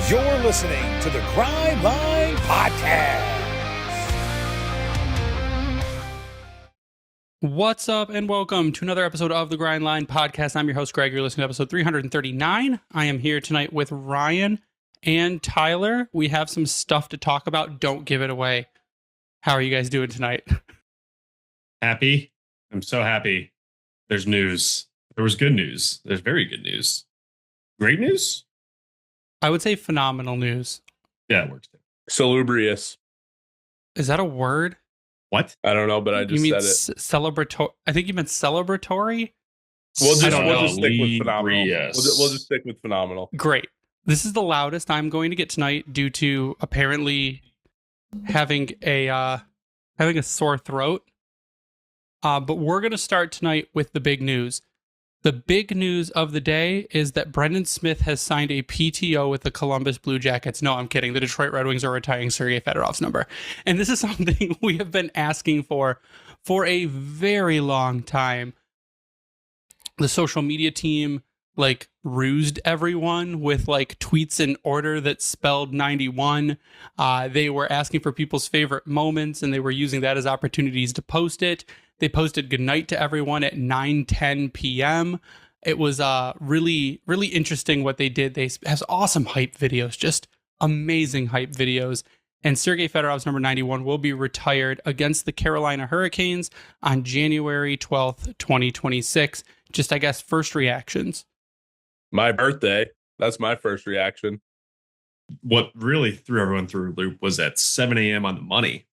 You're listening to the Grind Line Podcast. What's up, and welcome to another episode of the Grind Line Podcast. I'm your host, Greg. You're listening to episode 339. I am here tonight with Ryan and Tyler. We have some stuff to talk about. Don't give it away. How are you guys doing tonight? Happy. I'm so happy. There's news. There was good news. There's very good news. Great news? I would say phenomenal news. Yeah, it works too. Salubrious. Is that a word? What? I don't know, but I just said it. Celebratory. I think you meant celebratory. We'll just Salubrious. stick with phenomenal. We'll just stick with phenomenal. Great. This is the loudest I'm going to get tonight due to apparently having a sore throat. But we're going to start tonight with the big news. The big news of the day is that Brendan Smith has signed a PTO with the Columbus Blue Jackets. No, I'm kidding. The Detroit Red Wings are retiring Sergei Fedorov's number. And this is something we have been asking for a very long time. The social media team rused everyone with tweets in order that spelled 91. They were asking for people's favorite moments, and they were using that as opportunities to post it. They posted goodnight to everyone at 9:10 p.m. It was really, really interesting what they did. They have awesome hype videos, just amazing hype videos. And Sergei Fedorov's number 91 will be retired against the Carolina Hurricanes on January 12th, 2026. Just, I guess, first reactions. My birthday. That's my first reaction. What really threw everyone through a loop was at 7 a.m. on the money.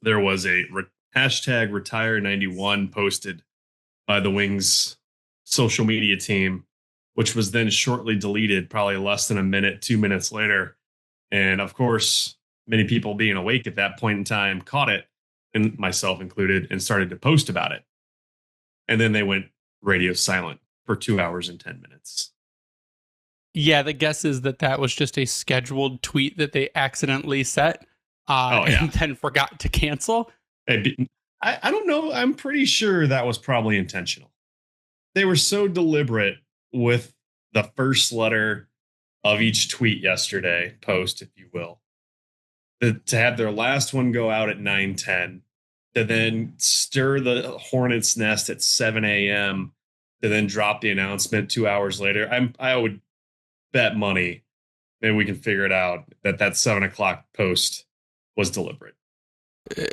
There was a hashtag retire91 posted by the Wings social media team, which was then shortly deleted, probably less than a minute, 2 minutes later. And of course, many people being awake at that point in time caught it, and myself included, and started to post about it. And then they went radio silent for 2 hours and 10 minutes. Yeah, the guess is that was just a scheduled tweet that they accidentally set and then forgot to cancel. I don't know. I'm pretty sure that was probably intentional. They were so deliberate with the first letter of each tweet yesterday, post, if you will, that to have their last one go out at 9:10, to then stir the hornet's nest at 7 a.m., to then drop the announcement 2 hours later. I would bet money, maybe we can figure it out, that 7 o'clock post was deliberate.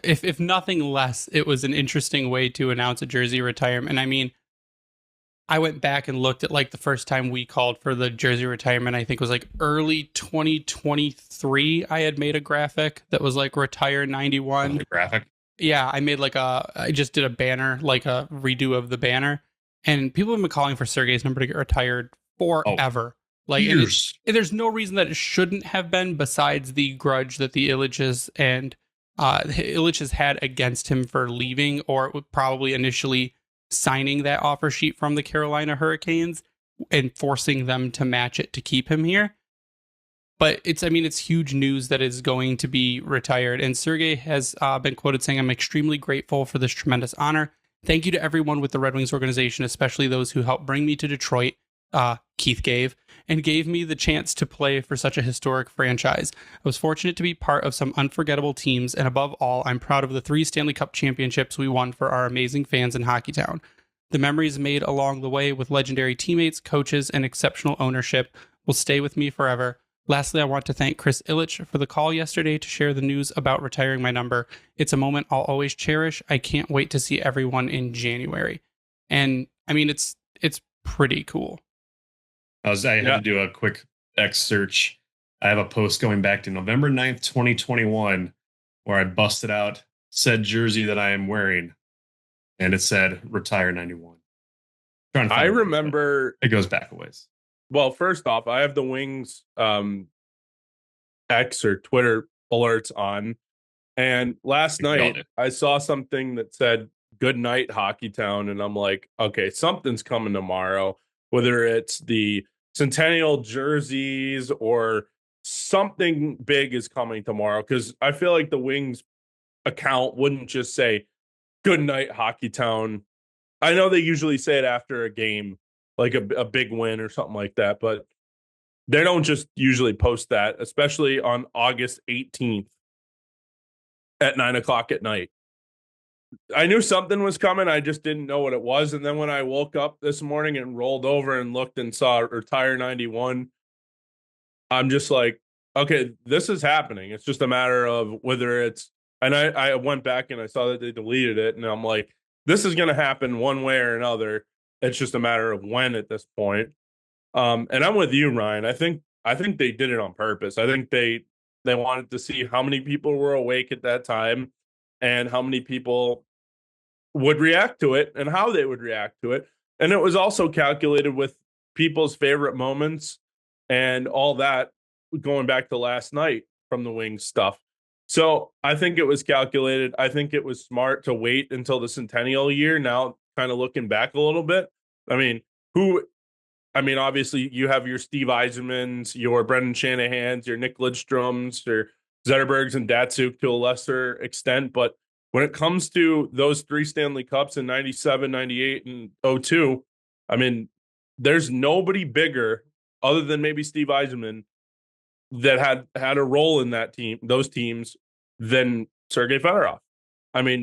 If nothing less, it was an interesting way to announce a jersey retirement. I mean, I went back and looked at the first time we called for the jersey retirement. I think it was early 2023. I had made a graphic that was retire 91. The graphic? Yeah, I made I just did a banner, a redo of the banner. And people have been calling for Sergei's number to get retired forever. Years. And there's no reason that it shouldn't have been, besides the grudge that the Ilitches has had against him for leaving, or probably initially signing that offer sheet from the Carolina Hurricanes and forcing them to match it to keep him here. But it's huge news that is going to be retired. And Sergei has been quoted saying, "I'm extremely grateful for this tremendous honor. Thank you to everyone with the Red Wings organization, especially those who helped bring me to Detroit." Keith gave me the chance to play for such a historic franchise. I was fortunate to be part of some unforgettable teams, and above all, I'm proud of the 3 Stanley Cup championships we won for our amazing fans in Hockeytown. The memories made along the way with legendary teammates, coaches, and exceptional ownership will stay with me forever. Lastly, I want to thank Chris Ilitch for the call yesterday to share the news about retiring my number. It's a moment I'll always cherish. I can't wait to see everyone in January. And it's pretty cool. I had to do a quick X search. I have a post going back to November 9th, 2021, where I busted out said jersey that I am wearing, and it said retire 91. I remember it goes back a ways. Well, first off, I have the Wings X or Twitter alerts on, and last night I saw something that said "Good night, Hockeytown," and I'm like, okay, something's coming tomorrow. Whether it's the Centennial jerseys or something big is coming tomorrow, because I feel like the Wings account wouldn't just say "Good night, Hockeytown." I know they usually say it after a game, like a big win or something like that, but They don't just usually post that, especially on August 18th at 9:00 at night. I knew something was coming. I just didn't know what it was. And then when I woke up this morning and rolled over and looked and saw Retire 91, I'm just like, okay, this is happening. It's just a matter of whether it's, and I went back and I saw that they deleted it. And I'm like, this is going to happen one way or another. It's just a matter of when at this point. And I'm with you, Ryan. I think they did it on purpose. I think they wanted to see how many people were awake at that time and how many people would react to it and how they would react to it. And it was also calculated with people's favorite moments and all that going back to last night from the Wings stuff. So I think it was calculated. I think it was smart to wait until the centennial year. Now, kind of looking back a little bit, obviously you have your Steve Yzermans, your Brendan Shanahans, your Nick Lidstroms, your Zetterbergs and Datsuk to a lesser extent. But when it comes to those 3 Stanley Cups in 97, 98, and 02, there's nobody bigger other than maybe Steve Yzerman that had a role in those teams than Sergei Fedorov.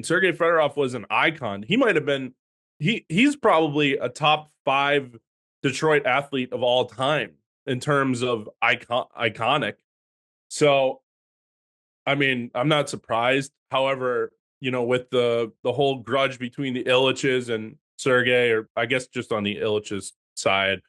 Sergei Fedorov was an icon. He might have been, he's probably a top 5 Detroit athlete of all time in terms of iconic. So, I'm not surprised. However, with the whole grudge between the Ilitches and Sergei, or I guess just on the Ilitches side,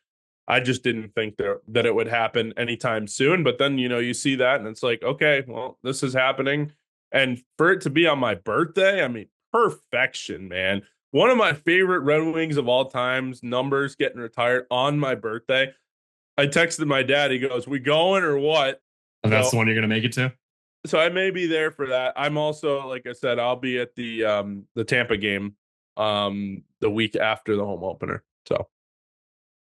I just didn't think that it would happen anytime soon. But then, you see that and it's like, okay, well, this is happening. And for it to be on my birthday, perfection, man. One of my favorite Red Wings of all times, numbers getting retired on my birthday. I texted my dad. He goes, "We going or what?" And that's the one you're going to make it to? So I may be there for that. I'm also, like I said, I'll be at the Tampa game the week after the home opener.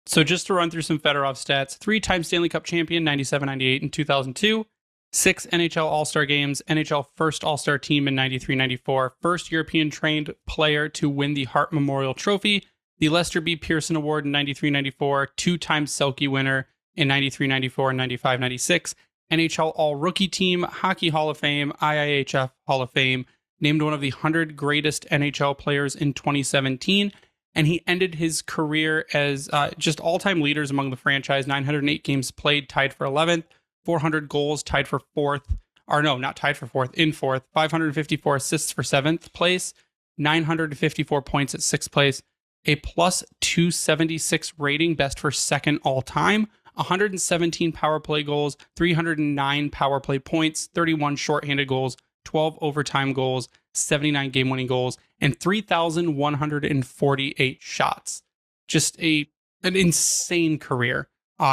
So just to run through some Fedorov stats, 3-time Stanley Cup champion, 97, 98, and 2002. 6 NHL All-Star games, NHL first All-Star team in 93, 94. First European-trained player to win the Hart Memorial Trophy. The Lester B. Pearson Award in 93, 94. 2-time Selke winner in 93, 94, and 95, 96. NHL All-Rookie Team, Hockey Hall of Fame, IIHF Hall of Fame. Named one of the 100 greatest NHL players in 2017. And he ended his career as just all-time leaders among the franchise. 908 games played, tied for 11th. 400 goals, tied for 4th. Or no, not tied for 4th, in 4th. 554 assists for 7th place. 954 points at 6th place. A plus 276 rating, best for 2nd all-time. 117 power play goals, 309 power play points, 31 shorthanded goals, 12 overtime goals, 79 game-winning goals, and 3,148 shots. Just an insane career.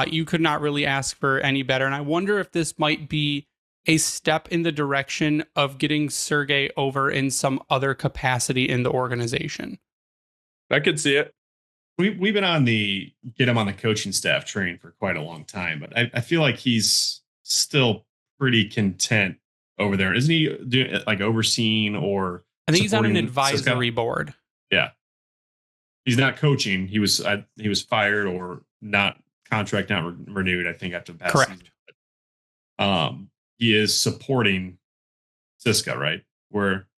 You could not really ask for any better. And I wonder if this might be a step in the direction of getting Sergei over in some other capacity in the organization. I could see it. We've been on the get him on the coaching staff train for quite a long time, but I feel like he's still pretty content over there. Isn't he doing like overseeing or I think he's on an advisory board. Yeah. He's not coaching. He was fired or not. Contract not renewed, I think, after the past Correct. Season. He is supporting Siska, right? Where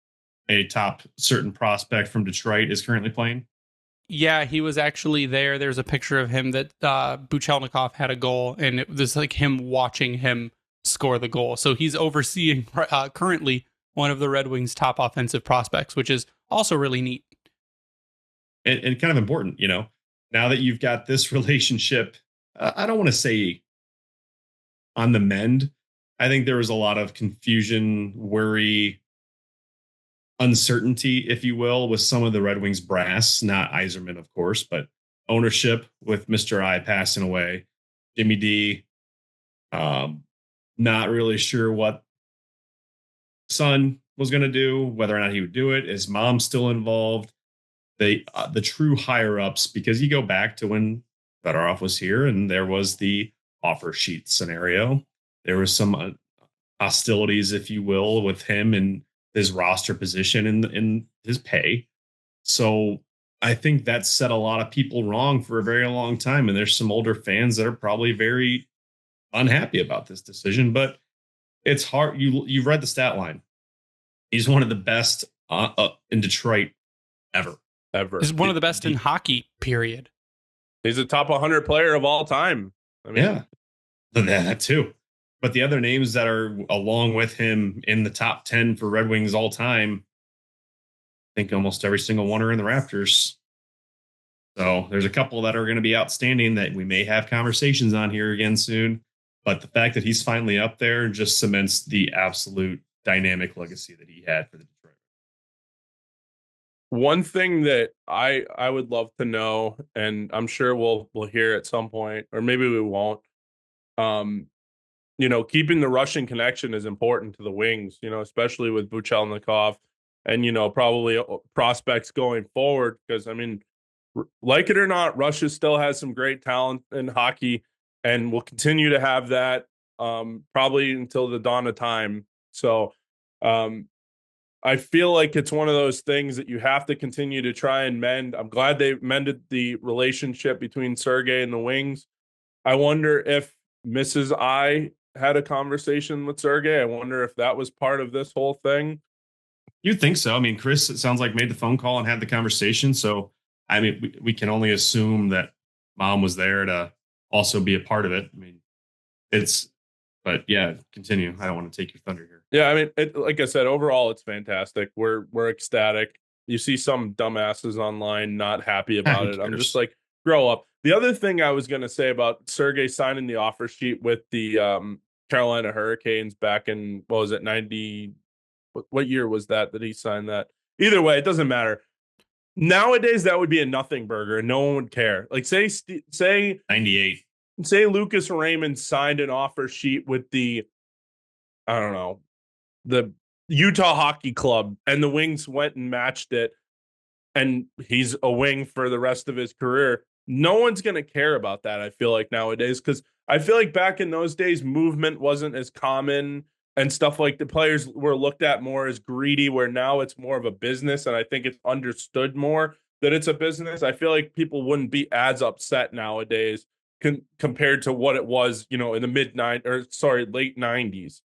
a top certain prospect from Detroit is currently playing. Yeah, he was actually there. There's a picture of him that Buchelnikov had a goal, and it was like him watching him score the goal. So he's overseeing currently one of the Red Wings' top offensive prospects, which is also really neat. And kind of important, now that you've got this relationship, I don't want to say on the mend. I think there was a lot of confusion, worry, uncertainty, if you will, with some of the Red Wings brass, not Yzerman, of course, but ownership with Mr. I passing away, Jimmy D, not really sure what son was going to do, whether or not he would do it. His mom's still involved. The true higher ups, because you go back to when Fedorov was here and there was the offer sheet scenario. There was some hostilities, if you will, with him and his roster position and his pay. So I think that set a lot of people wrong for a very long time. And there's some older fans that are probably very unhappy about this decision, but it's hard. You've read the stat line. He's one of the best in Detroit ever. He's one of the best in hockey, period. He's a top 100 player of all time. I mean, yeah, that too. But the other names that are along with him in the top 10 for Red Wings all time, I think almost every single one are in the Rafters. So there's a couple that are going to be outstanding that we may have conversations on here again soon. But the fact that he's finally up there just cements the absolute dynamic legacy that he had for the Detroit. One thing that I would love to know, and I'm sure we'll hear at some point, or maybe we won't. Keeping the Russian connection is important to the Wings, especially with Buchelnikov and, probably prospects going forward. Because, I mean, like it or not, Russia still has some great talent in hockey and will continue to have that probably until the dawn of time. So I feel like it's one of those things that you have to continue to try and mend. I'm glad they mended the relationship between Sergey and the Wings. I wonder if Mrs. I had a conversation with Sergey. I wonder if that was part of this whole thing. You'd think so. I mean, Chris, it sounds like made the phone call and had the conversation. So, I mean, we can only assume that mom was there to also be a part of it. I mean, but yeah, continue. I don't want to take your thunder here. Yeah, I mean, like I said, overall, it's fantastic. We're ecstatic. You see some dumbasses online not happy about it. I'm just like, grow up. The other thing I was going to say about Sergey signing the offer sheet with the Carolina Hurricanes back in, what was it, 90? What year was that he signed that? Either way, it doesn't matter. Nowadays, that would be a nothing burger and no one would care. Like, say 98. Say Lucas Raymond signed an offer sheet with the Utah Hockey Club, and the Wings went and matched it, and he's a Wing for the rest of his career. No one's going to care about that, I feel like, nowadays, because I feel like back in those days, movement wasn't as common and stuff. Like, the players were looked at more as greedy, where now it's more of a business, and I think it's understood more that it's a business. I feel like people wouldn't be as upset nowadays compared to what it was, in the late 90s.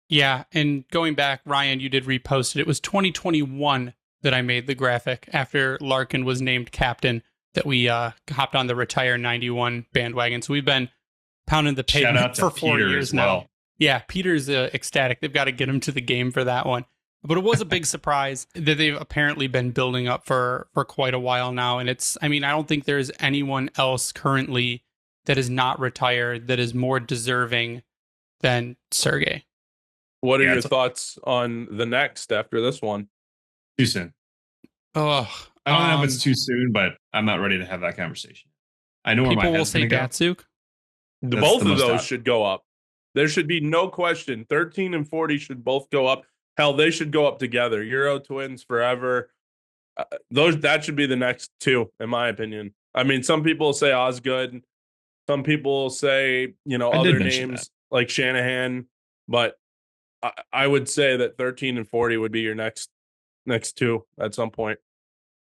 Yeah, and going back, Ryan, you did repost it. It was 2021 that I made the graphic after Larkin was named captain that we hopped on the Retire 91 bandwagon. So we've been pounding the pavement for 4 years now. Yeah, Peter's ecstatic. They've got to get him to the game for that one. But it was a big surprise that they've apparently been building up for quite a while now. And I don't think there's anyone else currently that is not retired that is more deserving than Sergey. What are your thoughts on the next after this one? Too soon. Oh, I don't know if it's too soon, but I'm not ready to have that conversation. I know where my head's going to go. People will say Datsuk. Both of those should go up. There should be no question. 13 and 40 should both go up. Hell, they should go up together. Euro Twins forever. That should be the next two, in my opinion. I mean, some people say Osgood. Some people say, other names like Shanahan. But I would say that 13 and 40 would be your next two at some point.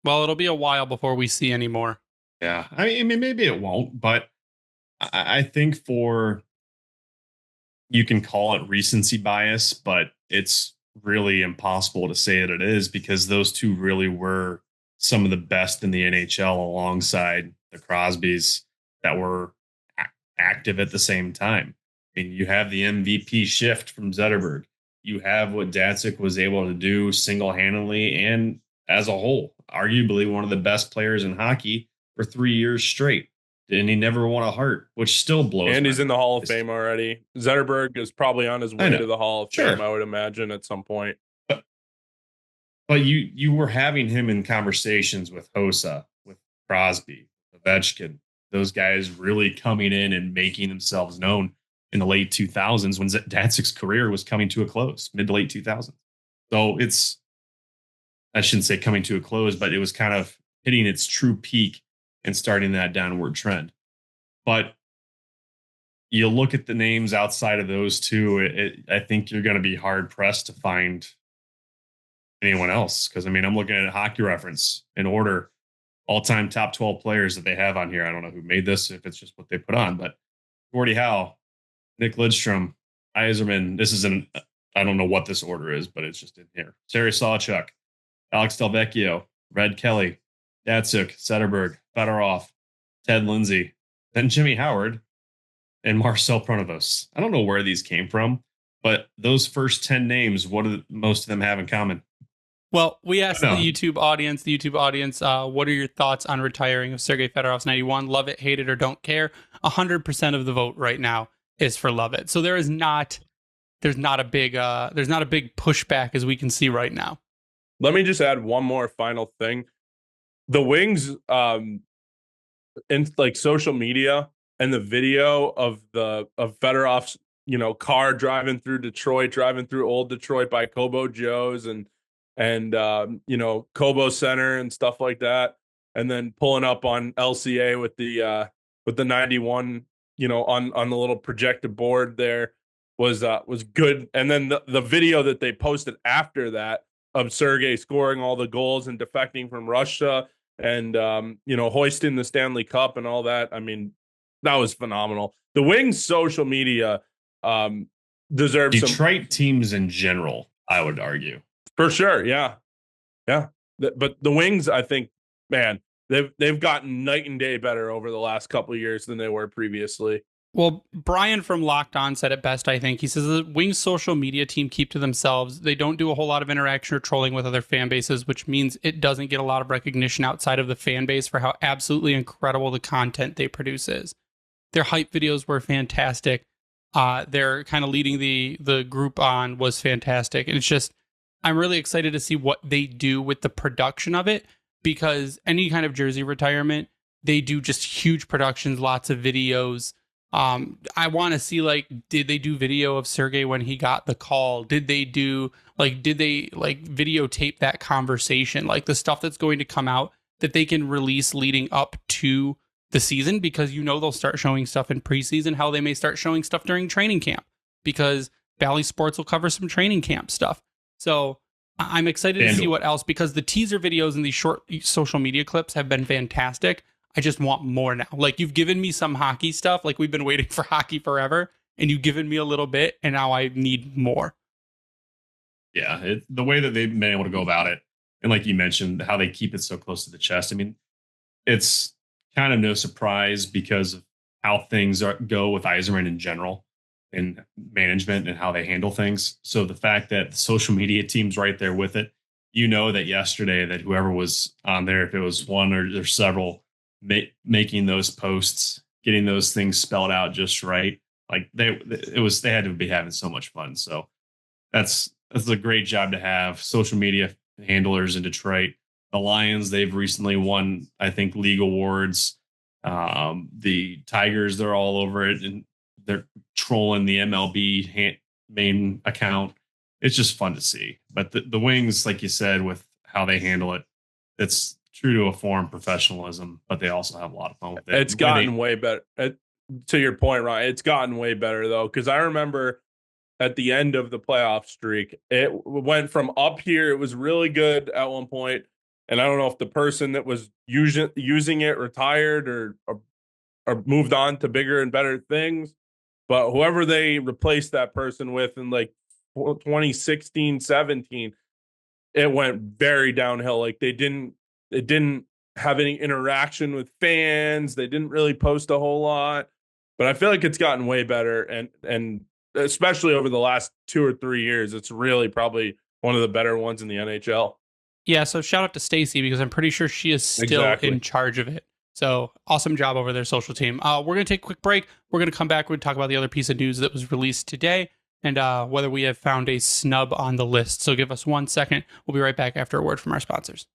Well, it'll be a while before we see any more. Yeah. I mean, maybe it won't, but I think you can call it recency bias, but it's really impossible to say that it is, because those two really were some of the best in the NHL alongside the Crosbys that were active at the same time. I mean, you have the MVP shift from Zetterberg. You have what Datsuk was able to do single-handedly and as a whole, arguably one of the best players in hockey for 3 years straight. And he never won a Hart, which still blows. And he's in the Hall of Fame already. Zetterberg is probably on his way to the Hall of Fame, I would imagine, at some point. But you were having him in conversations with Hossa, with Crosby, Ovechkin, those guys really coming in and making themselves known in the late 2000s when Datsuk's career was coming to a close, mid to late 2000s. So I shouldn't say coming to a close, but it was kind of hitting its true peak and starting that downward trend. But you look at the names outside of those two, I think you're going to be hard pressed to find anyone else. Because, I mean, I'm looking at Hockey Reference in order, all-time top 12 players that they have on here. I don't know who made this, if it's just what they put on, but Gordie Howe, Nick Lidstrom, Yzerman. This is I don't know what this order is, but it's just in here. Terry Sawchuk, Alex Delvecchio, Red Kelly, Datsuk, Sederberg, Fedorov, Ted Lindsay, then Jimmy Howard, and Marcel Pronovost. I don't know where these came from, but those first 10 names, what do most of them have in common? Well, we asked the YouTube audience, what are your thoughts on retiring of Sergei Fedorov's 91? Love it, hate it, or don't care. 100% of the vote right now is for love it. So there's not a big pushback as we can see right now. Let me just add one more final thing. The Wings, in like social media and the video of Fedorov's, car driving through Detroit, driving through old Detroit by Kobo Joe's and Kobo Center and stuff like that, and then pulling up on LCA with the 91, on the little projected board there was good. And then the video that they posted after that of Sergey scoring all the goals and defecting from Russia and hoisting the Stanley Cup and all that. I mean, that was phenomenal. The Wings social media deserves Detroit teams in general, I would argue. For sure, yeah. But the Wings, I think, man, they've gotten night and day better over the last couple of years than they were previously. Well, Brian from Locked On said it best, I think. He says the Wings social media team keep to themselves. They don't do a whole lot of interaction or trolling with other fan bases, which means it doesn't get a lot of recognition outside of the fan base for how absolutely incredible the content they produce is. Their hype videos were fantastic. Their kind of leading the group on was fantastic. And it's just, I'm really excited to see what they do with the production of it, because any kind of jersey retirement, they do just huge productions, lots of videos. I want to see, did they do video of Sergey when he got the call? Did they videotape that conversation? Like the stuff that's going to come out that they can release leading up to the season, because they'll start showing stuff in preseason, how they may start showing stuff during training camp, because Bally Sports will cover some training camp stuff. So I'm excited to see what else, because the teaser videos and these short social media clips have been fantastic. I just want more now. Like, you've given me some hockey stuff. Like, we've been waiting for hockey forever, and you've given me a little bit, and now I need more. Yeah, the way that they've been able to go about it, and like you mentioned, how they keep it so close to the chest. I mean, it's kind of no surprise because of how things go with Yzerman in general and management and how they handle things. So the fact that the social media team's right there with it, that yesterday that whoever was on there, if it was one or several, making those posts, getting those things spelled out just right, like they had to be having so much fun. So that's a great job to have. Social media handlers in Detroit, the Lions, they've recently won, I think, league awards. The Tigers, they're all over it, and they're trolling the MLB main account. It's just fun to see. But the Wings, like you said, with how they handle it, it's true to a form professionalism, but they also have a lot of fun with it. It's gotten way better. To your point, Ryan, it's gotten way better, though, because I remember at the end of the playoff streak, it went from up here. It was really good at one point, and I don't know if the person that was using it retired or moved on to bigger and better things, but whoever they replaced that person with in 2016, 17, it went very downhill. Like they didn't have any interaction with fans. They didn't really post a whole lot, but I feel like it's gotten way better. And especially over the last 2 or 3 years, it's really probably one of the better ones in the NHL. Yeah. So shout out to Stacy, because I'm pretty sure she is still in charge of it. So awesome job over their social team. We're going to take a quick break. We're going to come back. We're going to talk about the other piece of news that was released today and whether we have found a snub on the list. So give us 1 second. We'll be right back after a word from our sponsors.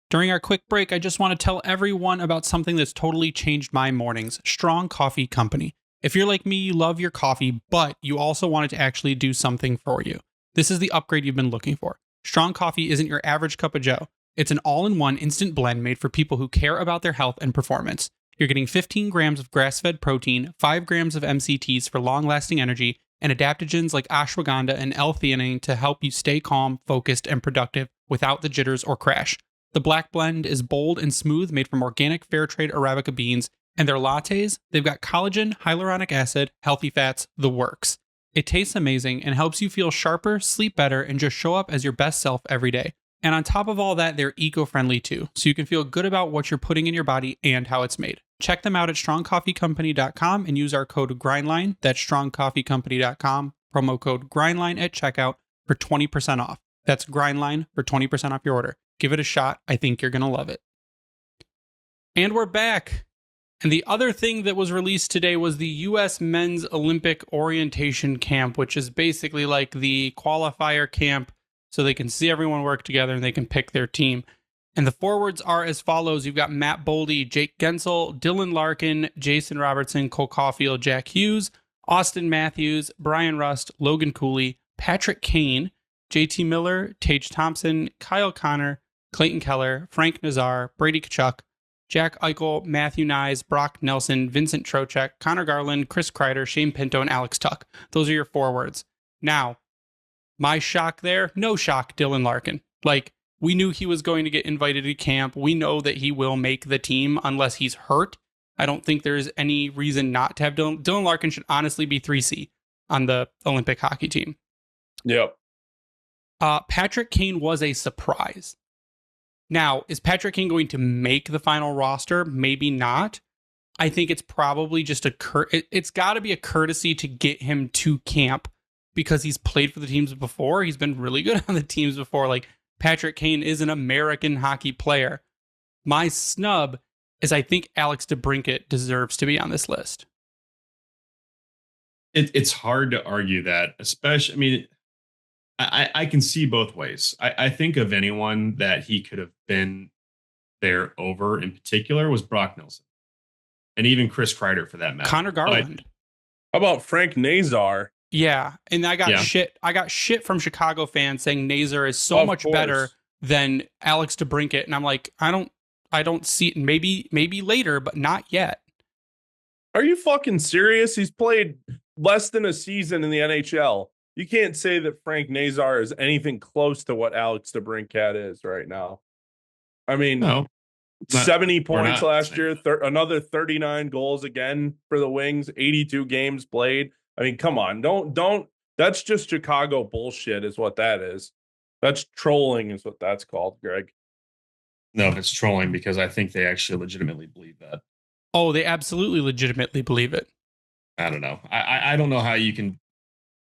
During our quick break, I just want to tell everyone about something that's totally changed my mornings, Strong Coffee Company. If you're like me, you love your coffee, but you also want it to actually do something for you. This is the upgrade you've been looking for. Strong Coffee isn't your average cup of joe. It's an all-in-one instant blend made for people who care about their health and performance. You're getting 15 grams of grass-fed protein, 5 grams of MCTs for long-lasting energy, and adaptogens like ashwagandha and L-theanine to help you stay calm, focused, and productive without the jitters or crash. The black blend is bold and smooth, made from organic fair trade Arabica beans, And their lattes, they've got collagen, hyaluronic acid, healthy fats, the works. It tastes amazing and helps you feel sharper, sleep better, and just show up as your best self every day. And on top of all that, they're eco-friendly too, so you can feel good about what you're putting in your body and how it's made. Check them out at strongcoffeecompany.com and use our code GRINDLINE. That's strongcoffeecompany.com, promo code GRINDLINE at checkout for 20% off. That's GRINDLINE for 20% off your order. Give it a shot. I think you're going to love it. And we're back. And the other thing that was released today was the U.S. Men's Olympic Orientation Camp, which is basically like the qualifier camp so they can see everyone work together and they can pick their team. And the forwards are as follows. You've got Matt Boldy, Jake Gensel, Dylan Larkin, Jason Robertson, Cole Caulfield, Jack Hughes, Austin Matthews, Brian Rust, Logan Cooley, Patrick Kane, JT Miller, Tage Thompson, Kyle Connor, Clayton Keller, Frank Nazar, Brady Tkachuk, Jack Eichel, Matthew Nyes, Brock Nelson, Vincent Trocheck, Connor Garland, Chris Kreider, Shane Pinto, and Alex Tuck. Those are your forwards. Now, my shock there, no shock, Dylan Larkin. Like, we knew he was going to get invited to camp. We know that he will make the team unless he's hurt. I don't think there's any reason not to have Dylan. Dylan Larkin should honestly be 3C on the Olympic hockey team. Yep. Patrick Kane was a surprise. Now, is Patrick Kane going to make the final roster? Maybe not. I think it's probably just it's got to be a courtesy to get him to camp because he's played for the teams before. He's been really good on the teams before. Like, Patrick Kane is an American hockey player. My snub is I think Alex DeBrincat deserves to be on this list. It's hard to argue that, especially, I mean, I can see both ways. I think of anyone that he could have been there over in particular was Brock Nelson. And even Chris Kreider for that matter. Connor Garland. How about Frank Nazar? Yeah. And I got shit from Chicago fans saying Nazar is so much better than Alex DeBrincat. And I'm like, I don't see it. Maybe later, but not yet. Are you fucking serious? He's played less than a season in the NHL. You can't say that Frank Nazar is anything close to what Alex DeBrincat is right now. I mean, no, 70 points last year, another 39 goals again for the Wings, 82 games played. I mean, come on, don't. That's just Chicago bullshit is what that is. That's trolling is what that's called, Greg. No, it's trolling because I think they actually legitimately believe that. Oh, they absolutely legitimately believe it. I don't know. I don't know how you can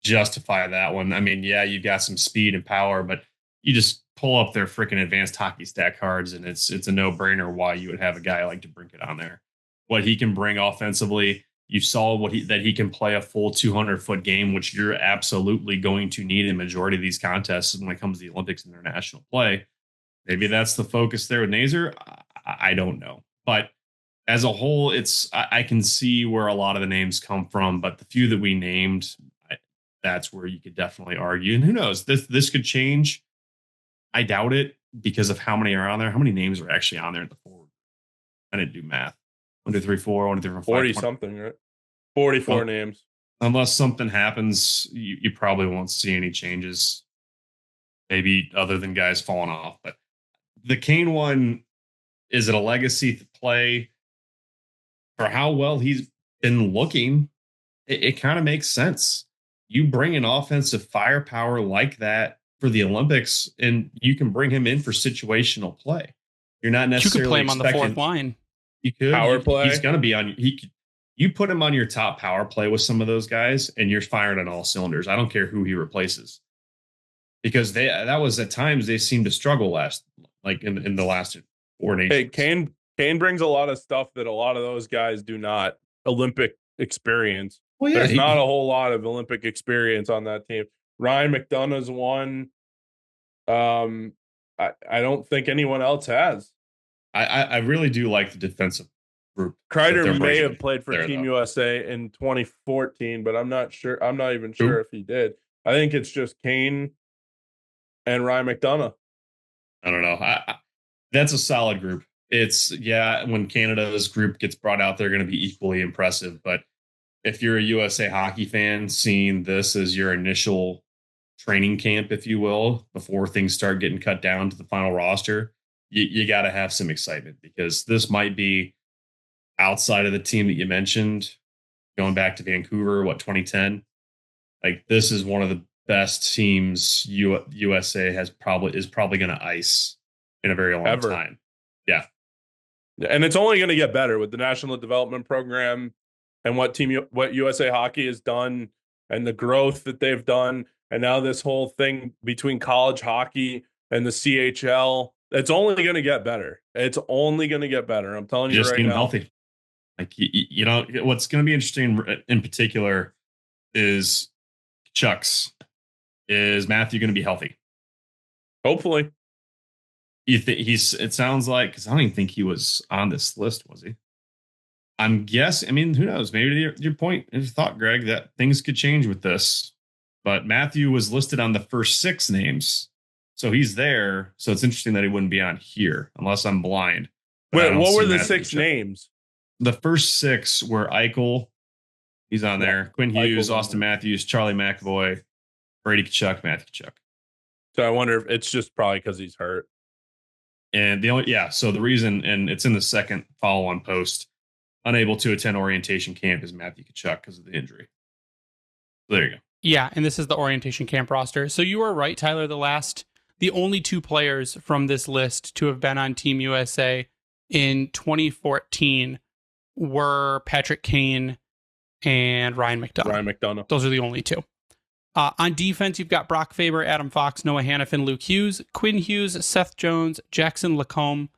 justify that one. I mean, yeah, you've got some speed and power, but you just pull up their freaking advanced hockey stat cards and it's a no-brainer why you would have a guy like DeBrincat on there. What he can bring offensively, you saw that he can play a full 200-foot game, which you're absolutely going to need in a majority of these contests when it comes to the Olympics and international play. Maybe that's the focus there with Nazar. I don't know. But as a whole, I can see where a lot of the names come from, but the few that we named, that's where you could definitely argue. And who knows? This could change. I doubt it because of how many are on there. How many names are actually on there in the forward? I didn't do math. 1, 2, 3, 4, 1, 2, 3, 4, 5, 40 something, right? 44 names. Unless something happens, you probably won't see any changes. Maybe other than guys falling off. But the Kane one, is it a legacy play? For how well he's been looking, it kind of makes sense. You bring an offensive firepower like that for the Olympics, and you can bring him in for situational play. You're not necessarily. You could play him on the fourth line. You could power play. He's going to be on. You put him on your top power play with some of those guys, and you're firing on all cylinders. I don't care who he replaces, because that was at times they seemed to struggle in the last 4 nations. Hey, Kane brings a lot of stuff that a lot of those guys do not. Olympic experience. Well, yeah, there's not a whole lot of Olympic experience on that team. Ryan McDonough's one. I don't think anyone else has. I really do like the defensive group. Kreider may have played for Team USA in 2014, but I'm not sure. I'm not even sure if he did. I think it's just Kane and Ryan McDonough. I don't know. That's a solid group. When Canada's group gets brought out, they're going to be equally impressive. But if you're a USA hockey fan, seeing this as your initial training camp, if you will, before things start getting cut down to the final roster, you got to have some excitement because this might be outside of the team that you mentioned, going back to Vancouver, 2010? Like, this is one of the best teams USA is probably going to ice in a very long time. Yeah. And it's only going to get better with the National Development Program and what USA Hockey has done and the growth that they've done. And now this whole thing between college hockey and the CHL, it's only going to get better. It's only going to get better. I'm telling you Just right being now. Healthy. Like, you know, what's going to be interesting in particular is Chuck's. Is Matthew going to be healthy? Hopefully. You think it sounds like, because I don't even think he was on this list, was he? I'm guessing. I mean, who knows? Maybe your point, your thought, Greg, that things could change with this. But Matthew was listed on the first 6 names, so he's there. So it's interesting that he wouldn't be on here, unless I'm blind. Wait, what were the Matthew 6 names? The first 6 were Eichel. He's on there. Quinn Hughes, Austin Matthews, Charlie McAvoy, Brady Tkachuk, Matthew Tkachuk. So I wonder if it's just probably because he's hurt. And so the reason, and it's in the second follow-on post, unable to attend orientation camp is Matthew Tkachuk because of the injury. So there you go. Yeah, and this is the orientation camp roster. So you are right, Tyler. The only 2 players from this list to have been on Team USA in 2014 were Patrick Kane and Ryan McDonough. Those are the only 2. On defense, you've got Brock Faber, Adam Fox, Noah Hannafin, Luke Hughes, Quinn Hughes, Seth Jones, Jackson Lacombe,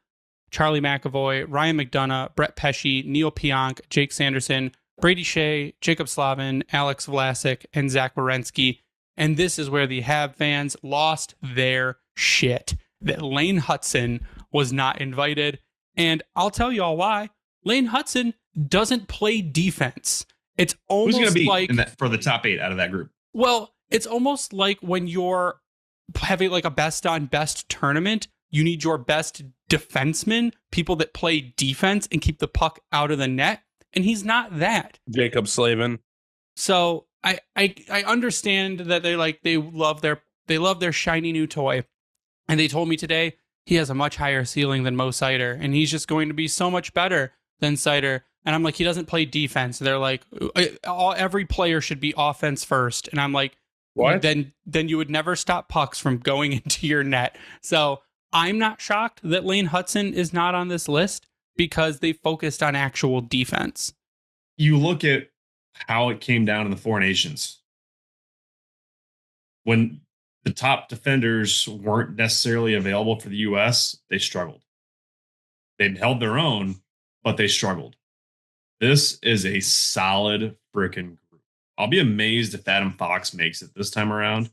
Charlie McAvoy, Ryan McDonough, Brett Pesci, Neil Pionk, Jake Sanderson, Brady Shea, Jacob Slavin, Alex Vlasic, and Zach Werenski. And this is where the Hab fans lost their shit, that Lane Hutson was not invited. And I'll tell you all why. Lane Hutson doesn't play defense. It's almost who's going to be like for the top 8 out of that group. Well, it's almost like when you're having like a best on best tournament, you need your best defensemen, people that play defense and keep the puck out of the net. And he's not that. Jacob Slavin. So I understand that they love their shiny new toy. And they told me today he has a much higher ceiling than Mo Seider, and he's just going to be so much better than Seider. And I'm like, he doesn't play defense. They're like, every player should be offense first. And I'm like, what? Then you would never stop pucks from going into your net. So I'm not shocked that Lane Hutson is not on this list because they focused on actual defense. You look at how it came down in the Four Nations. When the top defenders weren't necessarily available for the U.S., they struggled. They held their own, but they struggled. This is a solid freaking group. I'll be amazed if Adam Fox makes it this time around.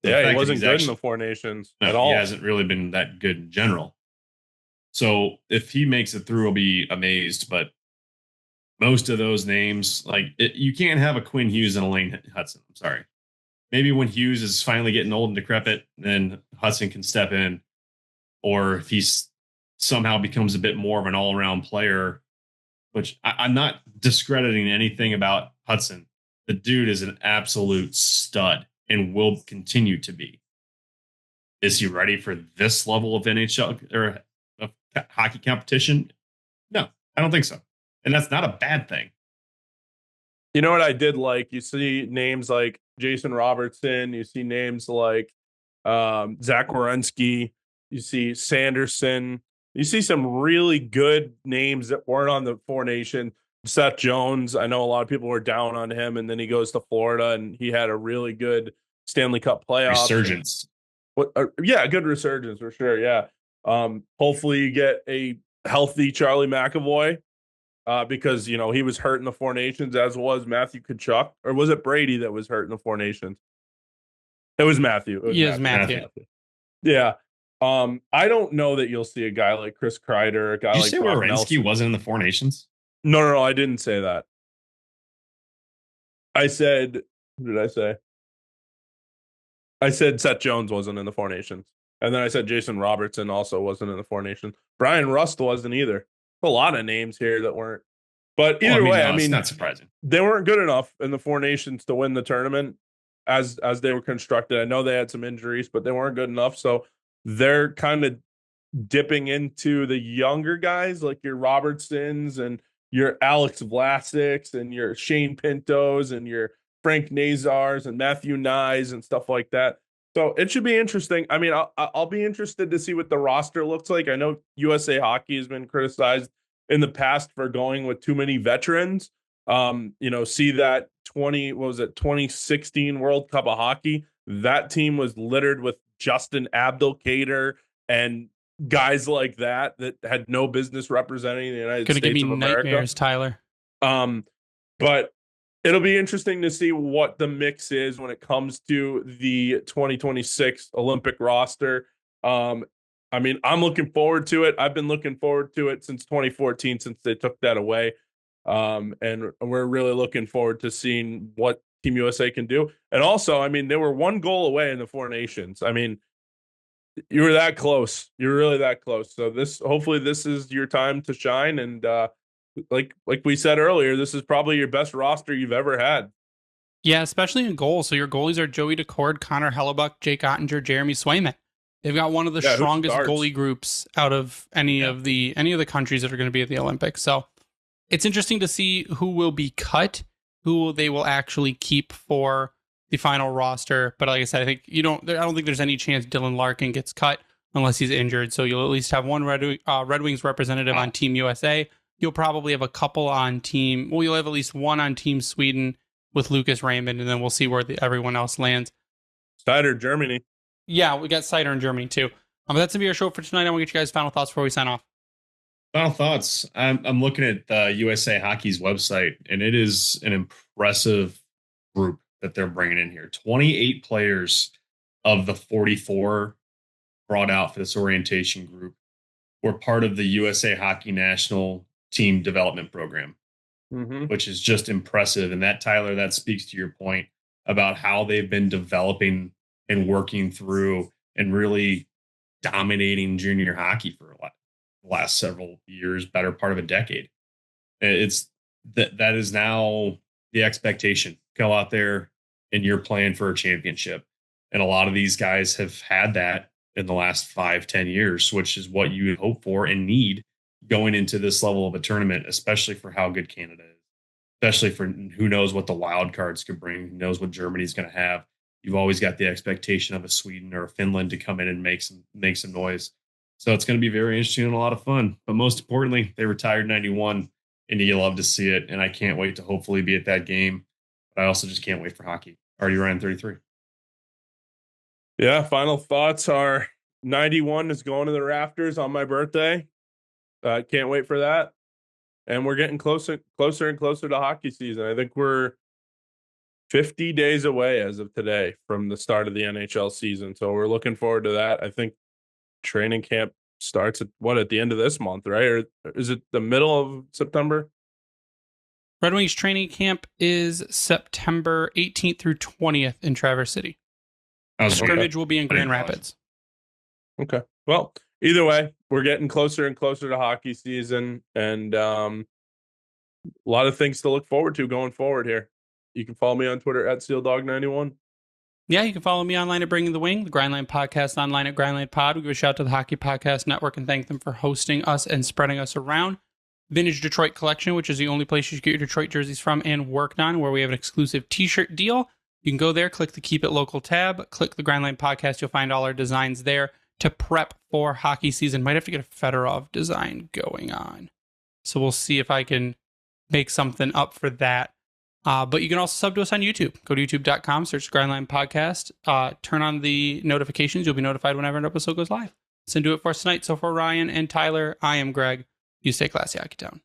Yeah, he wasn't good in the Four Nations at all. He hasn't really been that good in general. So if he makes it through, I'll be amazed. But most of those names, you can't have a Quinn Hughes and a Lane Hutson. I'm sorry. Maybe when Hughes is finally getting old and decrepit, then Hudson can step in. Or if he somehow becomes a bit more of an all-around player, which I'm not discrediting anything about Hudson. The dude is an absolute stud and will continue to be. Is he ready for this level of NHL or of hockey competition? No, I don't think so. And that's not a bad thing. You know what I did like? You see names like Jason Robertson. You see names like Zach Werenski. You see Sanderson. You see some really good names that weren't on the Four Nation. Seth Jones, I know a lot of people were down on him, and then he goes to Florida, and he had a really good Stanley Cup playoff. Resurgence. Good resurgence for sure, yeah. Hopefully you get a healthy Charlie McAvoy because, he was hurt in the Four Nations, as was Matthew Tkachuk. Or was it Brady that was hurt in the Four Nations? It was Matthew. Matthew. Yeah. I don't know that you'll see a guy like Chris Kreider, a guy like Brock Werenski wasn't in the Four Nations? No, I didn't say that. I said, what did I say? I said Seth Jones wasn't in the Four Nations. And then I said Jason Robertson also wasn't in the Four Nations. Brian Rust wasn't either. A lot of names here that weren't. But either way, it's not surprising. They weren't good enough in the Four Nations to win the tournament as they were constructed. I know they had some injuries, but they weren't good enough. So they're kind of dipping into the younger guys like your Robertsons and your Alex Vlasics and your Shane Pintos and your Frank Nazars and Matthew Nyes and stuff like that. So it should be interesting. I mean, I'll be interested to see what the roster looks like. I know USA Hockey has been criticized in the past for going with too many veterans. See that 2016 World Cup of Hockey. That team was littered with Justin Abdelkader and guys like that had no business representing the United States Gonna give me of America. nightmares, Tyler. But it'll be interesting to see what the mix is when it comes to the 2026 Olympic roster. I'm looking forward to it. I've been looking forward to it since 2014, since they took that away. And we're really looking forward to seeing what Team USA can do. And also, I mean, they were one goal away in the Four Nations. I mean, you were that close. You were really that close. So hopefully this is your time to shine. And like we said earlier, this is probably your best roster you've ever had. Yeah, especially in goals. So your goalies are Joey Decord, Connor Hellebuck, Jake Ottinger, Jeremy Swayman. They've got one of the strongest goalie groups out of any of the countries that are going to be at the Olympics. So it's interesting to see who will be cut, who they will actually keep for the final roster. But like I said, I don't think there's any chance Dylan Larkin gets cut unless he's injured. So you'll at least have one Red Wings representative on Team USA. You'll probably have a couple on you'll have at least one on Team Sweden with Lucas Raymond, and then we'll see where everyone else lands. Cider, Germany. Yeah, we got Cider in Germany too. But that's going to be our show for tonight. I want to get you guys' final thoughts before we sign off. Final thoughts. I'm looking at USA Hockey's website, and it is an impressive group that they're bringing in here. 28 players of the 44 brought out for this orientation group were part of the USA Hockey National Team Development Program, which is just impressive. And that, Tyler, that speaks to your point about how they've been developing and working through and really dominating junior hockey for the last several years, better part of a decade. It's that is now the expectation. Go out there and you're playing for a championship. And a lot of these guys have had that in the last 5-10 years, which is what you hope for and need going into this level of a tournament, especially for how good Canada is, especially for who knows what the wild cards could bring, who knows what Germany's going to have. You've always got the expectation of a Sweden or a Finland to come in and make some noise. So it's going to be very interesting and a lot of fun. But most importantly, they retired 91, and you love to see it. And I can't wait to hopefully be at that game. But I also just can't wait for hockey. Already ran 33. Yeah, final thoughts are 91 is going to the Rafters on my birthday. Can't wait for that. And we're getting closer and closer to hockey season. I think we're 50 days away as of today from the start of the NHL season. So we're looking forward to that. I think training camp starts at the end of this month, right? Or is it the middle of September? Red Wings training camp is September 18th through 20th in Traverse City. Scrimmage will be in Grand Rapids. Okay. Well, either way, we're getting closer and closer to hockey season, and a lot of things to look forward to going forward here. You can follow me on Twitter at SealDog91. Yeah, you can follow me online at Bringing the Wing, the Grindline Podcast online at Grindline Pod. We give a shout out to the Hockey Podcast Network and thank them for hosting us and spreading us around. Vintage Detroit Collection, which is the only place you should get your Detroit jerseys from and worked on, where we have an exclusive t-shirt deal. You can go there, click the Keep It Local tab, click the Grindline Podcast. You'll find all our designs there to prep for hockey season. Might have to get a Fedorov design going on. So we'll see if I can make something up for that. But you can also sub to us on YouTube. Go to youtube.com, search Grindline Podcast, turn on the notifications. You'll be notified whenever an episode goes live. So do it for us tonight. So for Ryan and Tyler, I am Greg. You stay classy, Hockey Town.